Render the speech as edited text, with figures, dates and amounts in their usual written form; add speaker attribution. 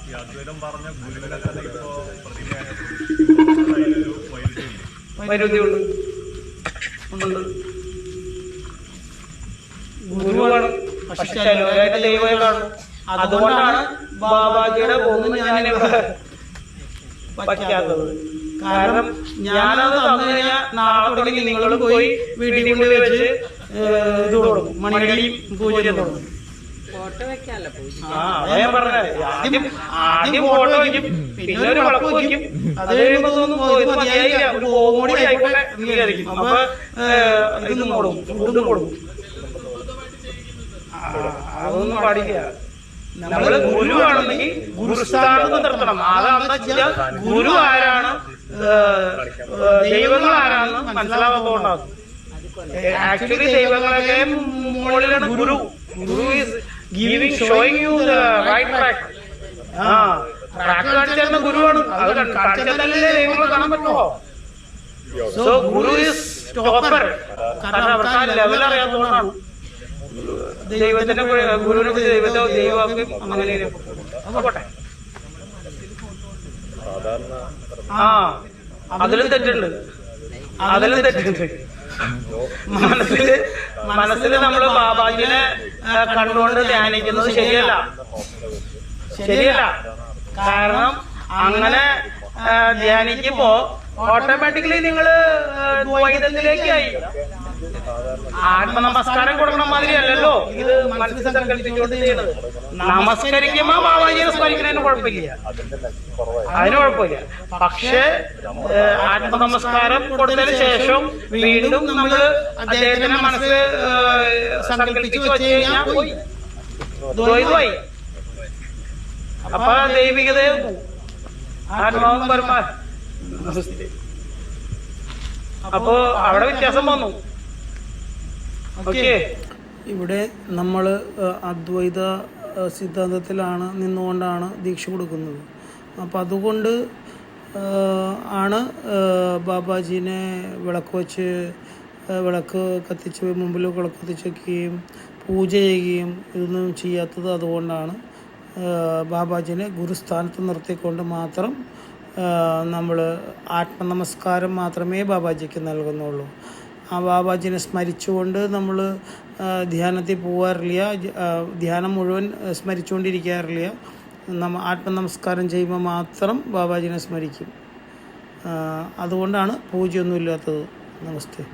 Speaker 1: ഈ അദ്വൈതം പറഞ്ഞ ഗുരുവിനെ തന്നെ ഇപ്പോ
Speaker 2: വൈരുദ്ധ്യമുണ്ട്. ഗുരുവാണ്, പക്ഷെ ചിലവരായിട്ട് ദൈവമായി കാണും. അതുകൊണ്ടാണ് ബാബാജിയുടെ ഒന്നും ഞാനിവിടെ വയ്ക്കാത്തത്. കാരണം ഞാനത് തന്നു കഴിഞ്ഞാൽ നാളെ തുടങ്ങി നിങ്ങളും പോയി വീട്ടിൽ കൊണ്ട് വെച്ച് ഇത് കൊടുക്കും, മണിയടിയും പൂജയും തുടങ്ങും. ഞാൻ പറഞ്ഞത് ആദ്യം ഫോട്ടോ വയ്ക്കും, പിന്നെ ഒരു വിളക്ക് വയ്ക്കും. അത് കഴിയുമ്പോ തോന്നുന്നു മതിയായില്ല, ഒരു ഓമോടി ആയിക്കോട്ടെ വിചാരിക്കും. അപ്പൊ ഇതൊന്നും കൊടുക്കും, ഫുഡും കൊടുക്കും. അതൊന്നും പാടില്ല. നമ്മള് ഗുരുവാണെങ്കിൽ ഗുരുസ്ഥാനത്ത് നിർത്തണം. അതാണെന്ന് വെച്ചാൽ ഗുരു ആരാണ്, ദൈവങ്ങൾ ആരാണെന്ന് മനസ്സിലാവാത്തതുകൊണ്ടാണ്. ആക്ച്വലി ദൈവങ്ങളൊക്കെ മുകളിലാണ് ഗുരു. Guru is giving, showing you the right track. Track കാണിച്ചു തരുന്ന ഗുരുവാണ്. അത് കാണിച്ചാലല്ലേ ദൈവങ്ങൾ കാണാൻ പറ്റുമോ? So guru is topper. കാരണം അവർക്ക് ആ ലെവൽ അറിയാത്തതുകൊണ്ടാണ്. ദൈവത്തിന്റെ ഗുരുവിനെ ദൈവത്തെ ദൈവമാക്കും. അങ്ങനെ പോട്ടെ. അതിലും തെറ്റുണ്ട്. മനസ്സില് നമ്മള് ബാബാജിനെ കണ്ടുകൊണ്ട് ധ്യാനിക്കുന്നത് ശരിയല്ല. കാരണം അങ്ങനെ ധ്യാനിക്കുമ്പോ ഓട്ടോമാറ്റിക്കലി നിങ്ങള് ദ്വൈതത്തിലേക്കായി. ആത്മനമസ്കാരം കൊടുക്കണ മാതിരി അല്ലല്ലോ ഇത് മനസ്സിൽ സങ്കല്പിച്ചുകൊണ്ട് ചെയ്യുന്നത്. നമസ്കരിക്കുമ്പോ ബാബാജിയെ സ്മരിക്കുന്നതിന് കുഴപ്പമില്ല, അതിന് കുഴപ്പമില്ല. പക്ഷെ ആത്മനമസ്കാരം കൊടുത്തതിന് ശേഷം വീണ്ടും നമ്മള് അദ്ദേഹത്തിന്റെ മനസ്സിൽ സങ്കല്പിച്ചു വെച്ച് കഴിഞ്ഞാൽ പോയി ദ്വൈതമായി. അപ്പൊ ദൈവികതയും ആത്മാവും പരമാത്മ. അപ്പോ അവിടെ വ്യത്യാസം വന്നു. ഇവിടെ നമ്മൾ അദ്വൈത സിദ്ധാന്തത്തിലാണ് നിന്നുകൊണ്ടാണ് ദീക്ഷ കൊടുക്കുന്നത്. അപ്പം അതുകൊണ്ട് ആണ് ബാബാജീനെ വിളക്ക് കത്തിച്ച് മുമ്പിൽ വിളക്ക് കത്തിച്ച് വയ്ക്കുകയും പൂജ ചെയ്യുകയും ഇതൊന്നും ചെയ്യാത്തത്. അതുകൊണ്ടാണ് ബാബാജീനെ ഗുരുസ്ഥാനത്ത് നിർത്തിക്കൊണ്ട് മാത്രം നമ്മൾ ആത്മനമസ്കാരം മാത്രമേ ബാബാജിക്ക് നൽകുന്നുള്ളൂ. ആ ബാബാജിനെ സ്മരിച്ചുകൊണ്ട് നമ്മൾ ധ്യാനത്തിൽ പോകാറില്ല, ധ്യാനം മുഴുവൻ സ്മരിച്ചുകൊണ്ടിരിക്കാറില്ല. ആത്മനമസ്കാരം ചെയ്യുമ്പോൾ മാത്രം ബാബാജിനെ സ്മരിക്കും. അതുകൊണ്ടാണ് പൂജയൊന്നുമില്ലാത്തത്. നമസ്തേ.